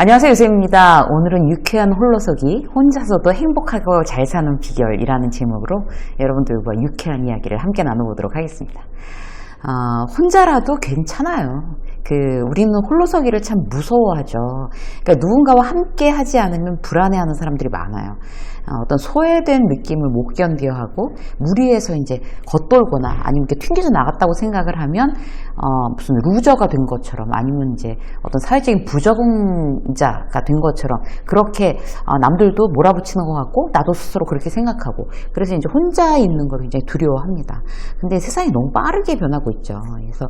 안녕하세요, 유쌤입니다. 오늘은 유쾌한 홀로서기, 혼자서도 행복하고 잘 사는 비결이라는 제목으로 여러분들과 유쾌한 이야기를 함께 나눠보도록 하겠습니다. 혼자라도 괜찮아요. 우리는 홀로서기를 참 무서워하죠. 그러니까 누군가와 함께 하지 않으면 불안해하는 사람들이 많아요. 어떤 소외된 느낌을 못 견뎌하고 무리해서 이제 겉돌거나 아니면 이렇게 튕겨져 나갔다고 생각을 하면 무슨 루저가 된 것처럼 아니면 이제 어떤 사회적인 부적응자가 된 것처럼 그렇게 남들도 몰아붙이는 것 같고 나도 스스로 그렇게 생각하고 그래서 이제 혼자 있는 걸 굉장히 두려워합니다. 근데 세상이 너무 빠르게 변하고 있죠. 그래서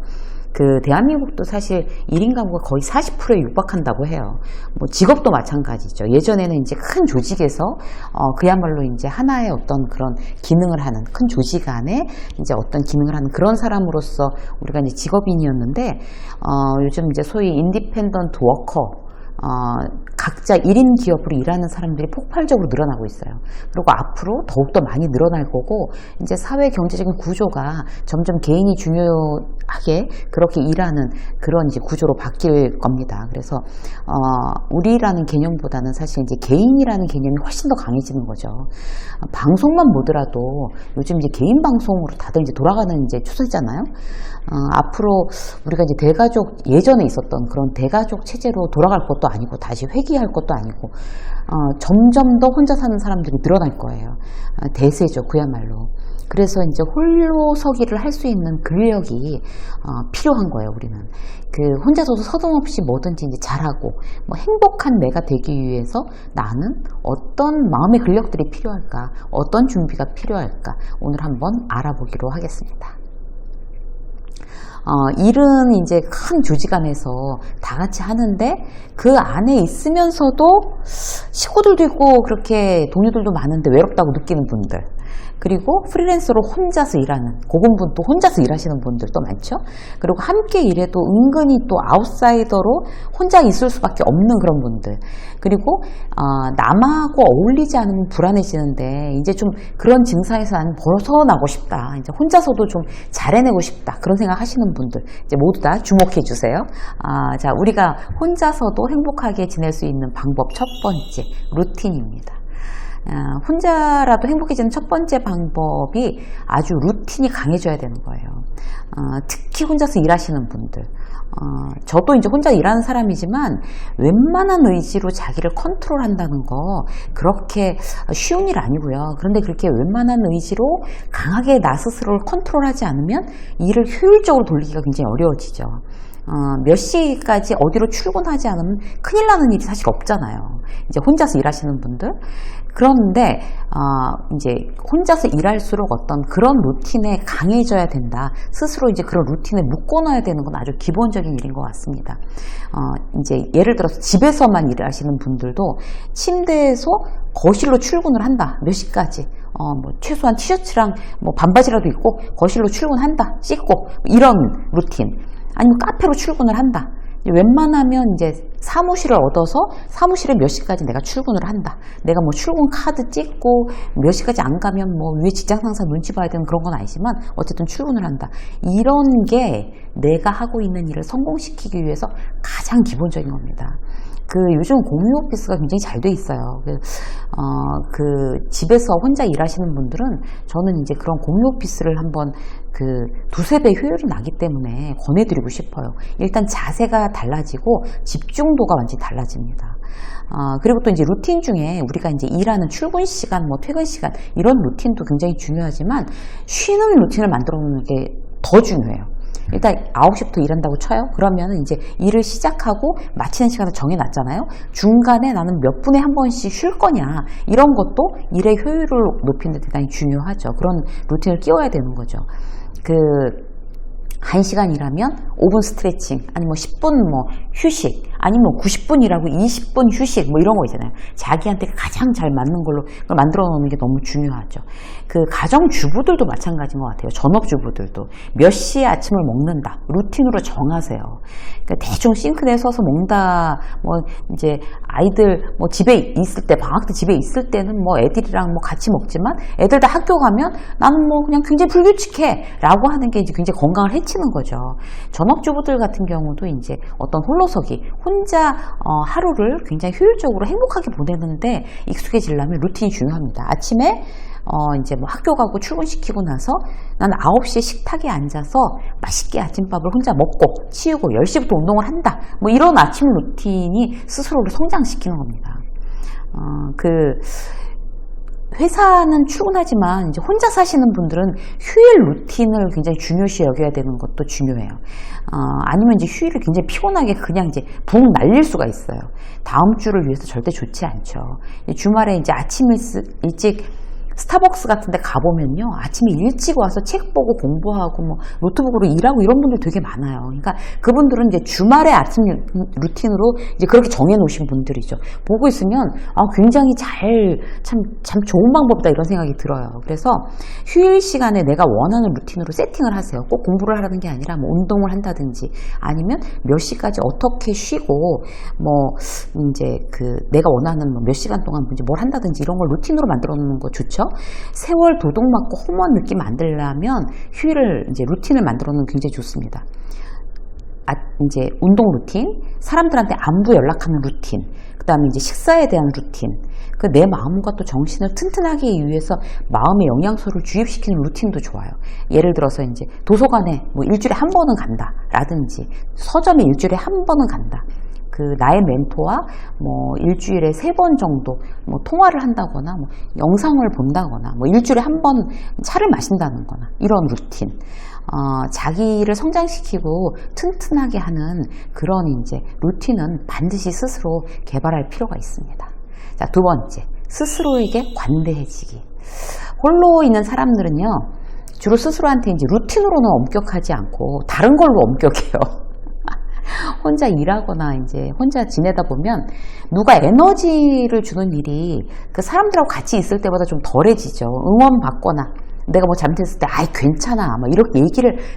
대한민국도 사실 1인 가구가 거의 40%에 육박한다고 해요. 뭐 직업도 마찬가지죠. 예전에는 이제 큰 조직에서 그야말로 이제 하나의 어떤 그런 기능을 하는 큰 조직 안에 이제 어떤 기능을 하는 그런 사람으로서 우리가 이제 직업인이었는데 요즘 이제 소위 인디펜던트 워커 각자 1인 기업으로 일하는 사람들이 폭발적으로 늘어나고 있어요. 그리고 앞으로 더욱더 많이 늘어날 거고 이제 사회 경제적인 구조가 점점 개인이 중요하게 그렇게 일하는 그런 이제 구조로 바뀔 겁니다. 그래서 우리라는 개념보다는 사실 이제 개인이라는 개념이 훨씬 더 강해지는 거죠. 방송만 보더라도 요즘 이제 개인 방송으로 다들 이제 돌아가는 이제 추세잖아요. 앞으로 우리가 이제 대가족 예전에 있었던 그런 대가족 체제로 돌아갈 것도 아니고 다시 회귀할 것도 아니고 점점 더 혼자 사는 사람들이 늘어날 거예요. 대세죠, 그야말로. 그래서 이제 홀로서기를 할 수 있는 근력이 필요한 거예요, 우리는. 혼자서도 서슴없이 뭐든지 이제 잘하고 뭐 행복한 내가 되기 위해서 나는 어떤 마음의 근력들이 필요할까, 어떤 준비가 필요할까 오늘 한번 알아보기로 하겠습니다. 일은 이제 큰 조직 안에서 다 같이 하는데 그 안에 있으면서도 식구들도 있고 그렇게 동료들도 많은데 외롭다고 느끼는 분들, 그리고 프리랜서로 혼자서 일하는 고군분투 혼자서 일하시는 분들도 많죠. 그리고 함께 일해도 은근히 또 아웃사이더로 혼자 있을 수밖에 없는 그런 분들, 그리고 남하고 어울리지 않으면 불안해지는데 이제 좀 그런 증상에서 나는 벗어나고 싶다, 이제 혼자서도 좀 잘해내고 싶다, 그런 생각 하시는 분들 이제 모두 다 주목해 주세요. 자, 우리가 혼자서도 행복하게 지낼 수 있는 방법 첫 번째, 루틴입니다. 혼자라도 행복해지는 첫 번째 방법이 아주 루틴이 강해져야 되는 거예요. 특히 혼자서 일하시는 분들, 저도 이제 혼자 일하는 사람이지만 웬만한 의지로 자기를 컨트롤한다는 거 그렇게 쉬운 일 아니고요. 그런데 그렇게 웬만한 의지로 강하게 나 스스로를 컨트롤하지 않으면 일을 효율적으로 돌리기가 굉장히 어려워지죠. 몇 시까지 어디로 출근하지 않으면 큰일 나는 일이 사실 없잖아요. 이제 혼자서 일하시는 분들. 그런데 이제 혼자서 일할수록 어떤 그런 루틴에 강해져야 된다. 스스로 이제 그런 루틴에 묶어놔야 되는 건 아주 기본적인 일인 것 같습니다. 이제 예를 들어서 집에서만 일하시는 분들도 침대에서 거실로 출근을 한다. 몇 시까지. 뭐 최소한 티셔츠랑 뭐 반바지라도 입고 거실로 출근한다. 씻고 이런 루틴. 아니면 카페로 출근을 한다. 웬만하면 이제 사무실을 얻어서 사무실에 몇 시까지 내가 출근을 한다. 내가 뭐 출근 카드 찍고 몇 시까지 안 가면 뭐 위에 직장 상사 눈치 봐야 되는 그런 건 아니지만 어쨌든 출근을 한다. 이런 게 내가 하고 있는 일을 성공시키기 위해서 가장 기본적인 겁니다. 요즘 공유 오피스가 굉장히 잘 돼 있어요. 집에서 혼자 일하시는 분들은 저는 이제 그런 공유 오피스를 한번 두세 배 효율이 나기 때문에 권해드리고 싶어요. 일단 자세가 달라지고 집중도가 완전히 달라집니다. 그리고 또 이제 루틴 중에 우리가 이제 일하는 출근 시간, 뭐 퇴근 시간 이런 루틴도 굉장히 중요하지만 쉬는 루틴을 만들어 놓는 게 더 중요해요. 일단 9시부터 일한다고 쳐요. 그러면 이제 일을 시작하고 마치는 시간을 정해놨잖아요. 중간에 나는 몇 분에 한 번씩 쉴 거냐, 이런 것도 일의 효율을 높이는 데 대단히 중요하죠. 그런 루틴을 끼워야 되는 거죠. 1시간 일하면 5분 스트레칭, 아니면 10분 뭐 휴식, 아니면 90분 일하고 20분 휴식, 뭐 이런 거 있잖아요. 자기한테 가장 잘 맞는 걸로 그걸 만들어 놓는 게 너무 중요하죠. 가정주부들도 마찬가지인 것 같아요. 전업주부들도 몇 시에 아침을 먹는다, 루틴으로 정하세요. 그러니까 대충 싱크대에 서서 먹는다, 뭐 이제 아이들 뭐 집에 있을 때, 방학 때 집에 있을 때는 뭐 애들이랑 뭐 같이 먹지만 애들 다 학교 가면 나는 뭐 그냥 굉장히 불규칙해 라고 하는 게 이제 굉장히 건강을 해치 미치는 거죠. 전업주부들 같은 경우도 이제 어떤 홀로서기, 혼자 하루를 굉장히 효율적으로 행복하게 보내는데 익숙해지려면 루틴이 중요합니다. 아침에 이제 뭐 학교 가고 출근시키고 나서 난 9시에 식탁에 앉아서 맛있게 아침밥을 혼자 먹고 치우고 10시부터 운동을 한다. 뭐 이런 아침 루틴이 스스로를 성장시키는 겁니다. 회사는 출근하지만 이제 혼자 사시는 분들은 휴일 루틴을 굉장히 중요시 여겨야 되는 것도 중요해요. 아니면 이제 휴일을 굉장히 피곤하게 그냥 이제 붕 날릴 수가 있어요. 다음 주를 위해서 절대 좋지 않죠. 주말에 이제 아침 일찍 스타벅스 같은 데 가보면요. 아침에 일찍 와서 책 보고 공부하고 뭐 노트북으로 일하고 이런 분들 되게 많아요. 그러니까 그분들은 이제 주말에 아침 루틴으로 이제 그렇게 정해놓으신 분들이죠. 보고 있으면 굉장히 참 좋은 방법이다 이런 생각이 들어요. 그래서 휴일 시간에 내가 원하는 루틴으로 세팅을 하세요. 꼭 공부를 하라는 게 아니라 뭐 운동을 한다든지 아니면 몇 시까지 어떻게 쉬고 뭐 이제 내가 원하는 뭐 몇 시간 동안 이제 뭘 한다든지 이런 걸 루틴으로 만들어 놓는 거 좋죠. 세월 도둑맞고 험한 느낌 안 들려면 휴일을 이제 루틴을 만들어 놓으면 굉장히 좋습니다. 이제 운동 루틴, 사람들한테 안부 연락하는 루틴, 그 다음에 이제 식사에 대한 루틴, 내 마음과 또 정신을 튼튼하게 하기 위해서 마음의 영양소를 주입시키는 루틴도 좋아요. 예를 들어서 이제 도서관에 뭐 일주일에 한 번은 간다 라든지 서점에 일주일에 한 번은 간다. 나의 멘토와 뭐 일주일에 3번 정도 뭐 통화를 한다거나 뭐 영상을 본다거나 뭐 일주일에 한 번 차를 마신다는 거나 이런 루틴. 자기를 성장시키고 튼튼하게 하는 그런 이제 루틴은 반드시 스스로 개발할 필요가 있습니다. 자, 2번째. 스스로에게 관대해지기. 홀로 있는 사람들은요, 주로 스스로한테 이제 루틴으로는 엄격하지 않고 다른 걸로 엄격해요. 혼자 일하거나 이제 혼자 지내다 보면 누가 에너지를 주는 일이 그 사람들하고 같이 있을 때보다 좀 덜해지죠. 응원받거나 내가 뭐 잘못했을 때 괜찮아 막 이렇게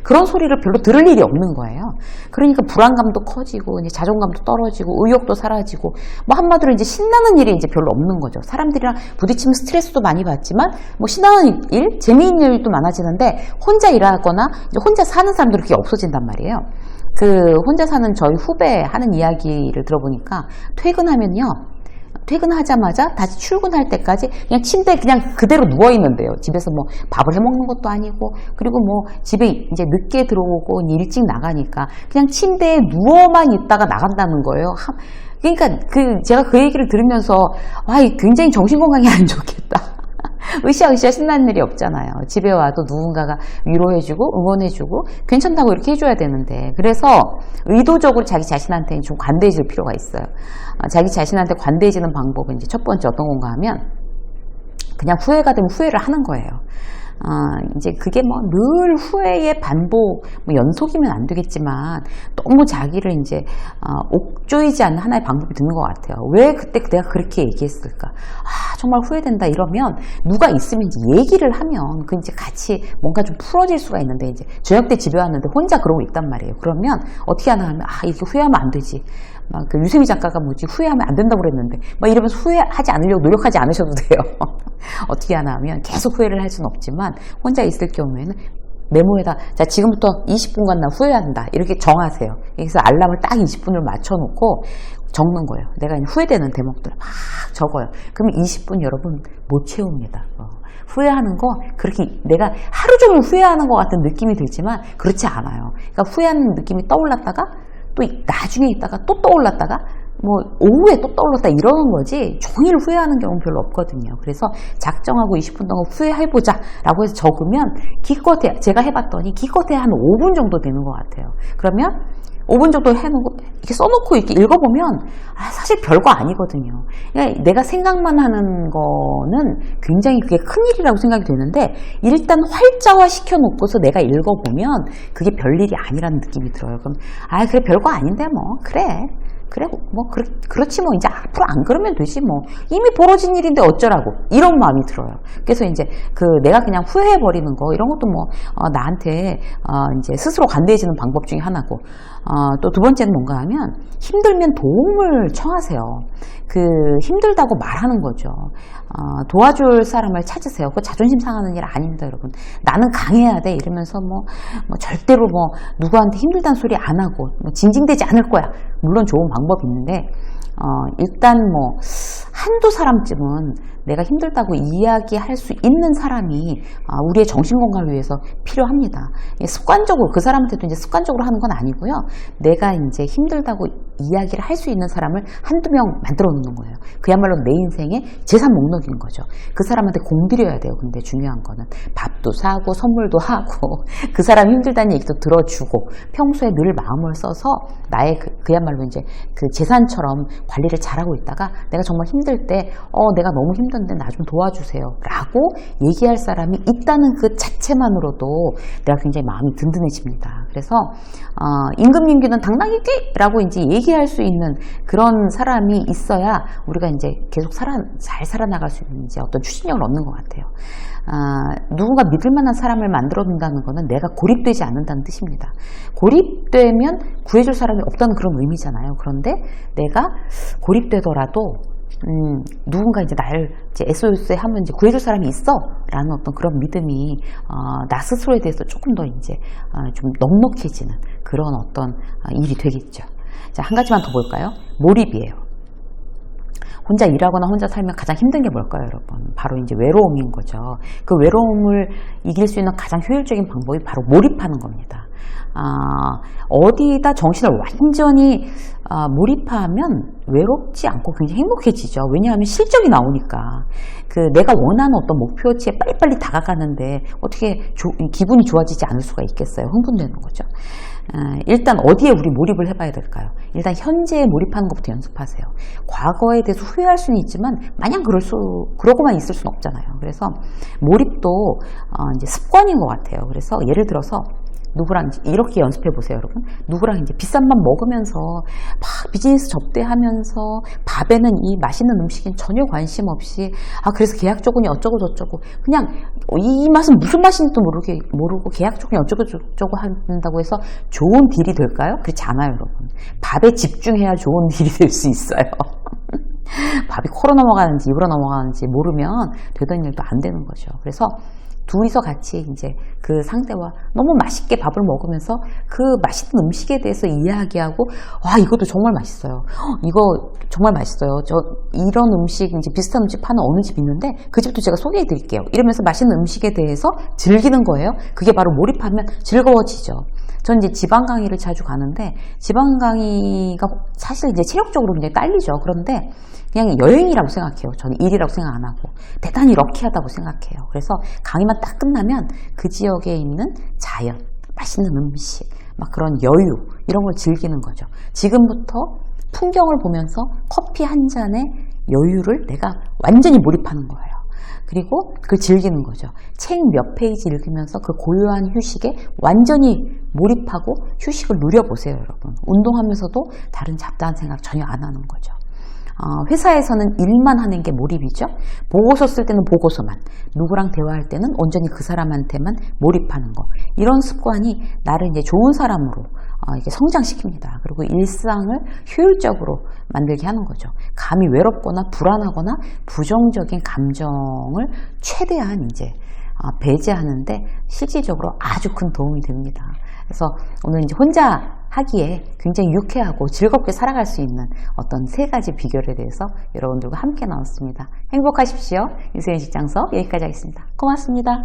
그런 소리를 별로 들을 일이 없는 거예요. 그러니까 불안감도 커지고 이제 자존감도 떨어지고 의욕도 사라지고 뭐 한마디로 이제 신나는 일이 이제 별로 없는 거죠. 사람들이랑 부딪히면 스트레스도 많이 받지만 뭐 신나는 일, 재미있는 일도 많아지는데 혼자 일하거나 이제 혼자 사는 사람들이 그렇게 없어진단 말이에요. 혼자 사는 저희 후배 하는 이야기를 들어보니까 퇴근하자마자 다시 출근할 때까지 그냥 침대에 그냥 그대로 누워있는데요. 집에서 뭐 밥을 해먹는 것도 아니고, 그리고 뭐 집에 이제 늦게 들어오고 일찍 나가니까 그냥 침대에 누워만 있다가 나간다는 거예요. 그러니까 제가 그 얘기를 들으면서 굉장히 정신건강에 안 좋겠다. 으쌰으쌰 신나는 일이 없잖아요. 집에 와도 누군가가 위로해주고 응원해주고 괜찮다고 이렇게 해줘야 되는데, 그래서 의도적으로 자기 자신한테 좀 관대해질 필요가 있어요. 자기 자신한테 관대해지는 방법은 이제 첫 번째 어떤 건가 하면 그냥 후회가 되면 후회를 하는 거예요. 이제 그게 뭐 늘 후회의 반복, 뭐 연속이면 안 되겠지만 너무 자기를 이제 옥조이지 않는 하나의 방법이 되는 것 같아요. 왜 그때 내가 그렇게 얘기했을까? 정말 후회된다 이러면 누가 있으면 이제 얘기를 하면 이제 같이 뭔가 좀 풀어질 수가 있는데, 이제 저녁 때 집에 왔는데 혼자 그러고 있단 말이에요. 그러면 어떻게 하나 하면 이렇게 후회하면 안 되지. 유세미 작가가 뭐지 후회하면 안 된다고 그랬는데 이러면서 후회하지 않으려고 노력하지 않으셔도 돼요. 어떻게 하나 하면 계속 후회를 할 수는 없지만 혼자 있을 경우에는 메모에다 자 지금부터 20분간 나 후회한다 이렇게 정하세요. 그래서 알람을 딱 20분을 맞춰놓고 적는 거예요. 내가 후회되는 대목들을 막 적어요. 그러면 20분 여러분 못 채웁니다. 후회하는 거 그렇게 내가 하루 종일 후회하는 것 같은 느낌이 들지만 그렇지 않아요. 그러니까 후회하는 느낌이 떠올랐다가 또 나중에 있다가 또 떠올랐다가 뭐 오후에 또 떠올랐다 이러는 거지 종일 후회하는 경우는 별로 없거든요. 그래서 작정하고 20분 동안 후회해보자 라고 해서 적으면 기껏해 제가 해봤더니 기껏해 한 5분 정도 되는 것 같아요. 그러면 5분 정도 해놓고 이렇게 써놓고 이렇게 읽어보면 사실 별거 아니거든요. 그러니까 내가 생각만 하는 거는 굉장히 그게 큰일이라고 생각이 되는데 일단 활자화 시켜놓고서 내가 읽어보면 그게 별일이 아니라는 느낌이 들어요. 그럼 그래 별거 아닌데 뭐 그래 뭐 그렇지 뭐 이제 앞으로 안 그러면 되지 뭐 이미 벌어진 일인데 어쩌라고 이런 마음이 들어요. 그래서 이제 내가 그냥 후회해 버리는 거 이런 것도 뭐 나한테 이제 스스로 관대해지는 방법 중에 하나고 또 두 번째는 뭔가 하면 힘들면 도움을 청하세요. 그 힘들다고 말하는 거죠. 도와줄 사람을 찾으세요. 그 자존심 상하는 일 아닙니다, 여러분. 나는 강해야 돼 이러면서 뭐 절대로 누구한테 힘들다는 소리 안 하고 징징대지 않을 거야. 물론 좋은 방법이 있는데 일단 한두 사람쯤은 내가 힘들다고 이야기할 수 있는 사람이 우리의 정신건강을 위해서 필요합니다. 습관적으로 그 사람한테도 이제 습관적으로 하는 건 아니고요. 내가 이제 힘들다고 이야기를 할 수 있는 사람을 한두 명 만들어 놓는 거예요. 그야말로 내 인생의 재산 목록인 거죠. 그 사람한테 공들여야 돼요. 근데 중요한 거는 밥도 사고 선물도 하고 그 사람 힘들다는 얘기도 들어주고 평소에 늘 마음을 써서 나의 그야말로 이제 그 재산처럼 관리를 잘하고 있다가 내가 정말 힘들 때 내가 너무 힘든데 나 좀 도와주세요 라고 얘기할 사람이 있다는 그 자체만으로도 내가 굉장히 마음이 든든해집니다. 그래서 임금님귀는 당나귀귀 라고 이제 얘기할 수 있는 그런 사람이 있어야 우리가 이제 계속 잘 살아나갈 수 있는 이제 어떤 추진력을 얻는 것 같아요. 누군가 믿을 만한 사람을 만들어 둔다는 것은 내가 고립되지 않는다는 뜻입니다. 고립되면 구해줄 사람이 없다는 그런 의미잖아요. 그런데 내가 고립되더라도 누군가 이제 나를 이제 SOS에 하면 이제 구해줄 사람이 있어 라는 어떤 그런 믿음이 나 스스로에 대해서 조금 더 이제 좀 넉넉해지는 그런 어떤 일이 되겠죠. 자, 한 가지만 더 볼까요? 몰입이에요. 혼자 일하거나 혼자 살면 가장 힘든 게 뭘까요, 여러분? 바로 이제 외로움인 거죠. 그 외로움을 이길 수 있는 가장 효율적인 방법이 바로 몰입하는 겁니다. 어디다 정신을 완전히 몰입하면 외롭지 않고 굉장히 행복해지죠. 왜냐하면 실적이 나오니까. 내가 원하는 어떤 목표치에 빨리빨리 다가가는데 어떻게 기분이 좋아지지 않을 수가 있겠어요. 흥분되는 거죠. 일단 어디에 우리 몰입을 해봐야 될까요? 일단 현재에 몰입하는 것부터 연습하세요. 과거에 대해서 후회할 수는 있지만 마냥 그러고만 있을 수는 없잖아요. 그래서 몰입도 이제 습관인 것 같아요. 그래서 예를 들어서 누구랑 이렇게 연습해 보세요, 여러분. 누구랑 이제 비싼 밥 먹으면서 막 비즈니스 접대하면서 밥에는 이 맛있는 음식엔 전혀 관심 없이 그래서 계약 조건이 어쩌고 저쩌고 그냥 이 맛은 무슨 맛인지도 모르고 계약 조건이 어쩌고 저쩌고 한다고 해서 좋은 딜이 될까요? 그렇지 않아요, 여러분. 밥에 집중해야 좋은 딜이 될 수 있어요. 밥이 코로 넘어가는지 입으로 넘어가는지 모르면 되던 일도 안 되는 거죠. 그래서 둘이서 같이 이제 그 상대와 너무 맛있게 밥을 먹으면서 그 맛있는 음식에 대해서 이야기하고 이것도 정말 맛있어요. 이거 정말 맛있어요. 저 이런 음식 이제 비슷한 음식 파는 어느 집 있는데 그 집도 제가 소개해 드릴게요. 이러면서 맛있는 음식에 대해서 즐기는 거예요. 그게 바로 몰입하면 즐거워지죠. 전 이제 지방 강의를 자주 가는데 지방 강의가 사실 이제 체력적으로 굉장히 딸리죠. 그런데 그냥 여행이라고 생각해요. 저는 일이라고 생각 안 하고 대단히 럭키하다고 생각해요. 그래서 강의만 딱 끝나면 그 지역에 있는 자연, 맛있는 음식, 막 그런 여유 이런 걸 즐기는 거죠. 지금부터 풍경을 보면서 커피 한 잔의 여유를 내가 완전히 몰입하는 거예요. 그리고 그걸 즐기는 거죠. 책 몇 페이지 읽으면서 그 고요한 휴식에 완전히 몰입하고 휴식을 누려보세요, 여러분. 운동하면서도 다른 잡다한 생각 전혀 안 하는 거죠. 회사에서는 일만 하는 게 몰입이죠. 보고서 쓸 때는 보고서만, 누구랑 대화할 때는 온전히 그 사람한테만 몰입하는 거. 이런 습관이 나를 이제 좋은 사람으로 이렇게 성장시킵니다. 그리고 일상을 효율적으로 만들게 하는 거죠. 감히 외롭거나 불안하거나 부정적인 감정을 최대한 이제 배제하는데 실질적으로 아주 큰 도움이 됩니다. 그래서 오늘 이제 혼자 하기에 굉장히 유쾌하고 즐겁게 살아갈 수 있는 어떤 3가지 비결에 대해서 여러분들과 함께 나눴습니다. 행복하십시오. 유세윤 직장서 여기까지 하겠습니다. 고맙습니다.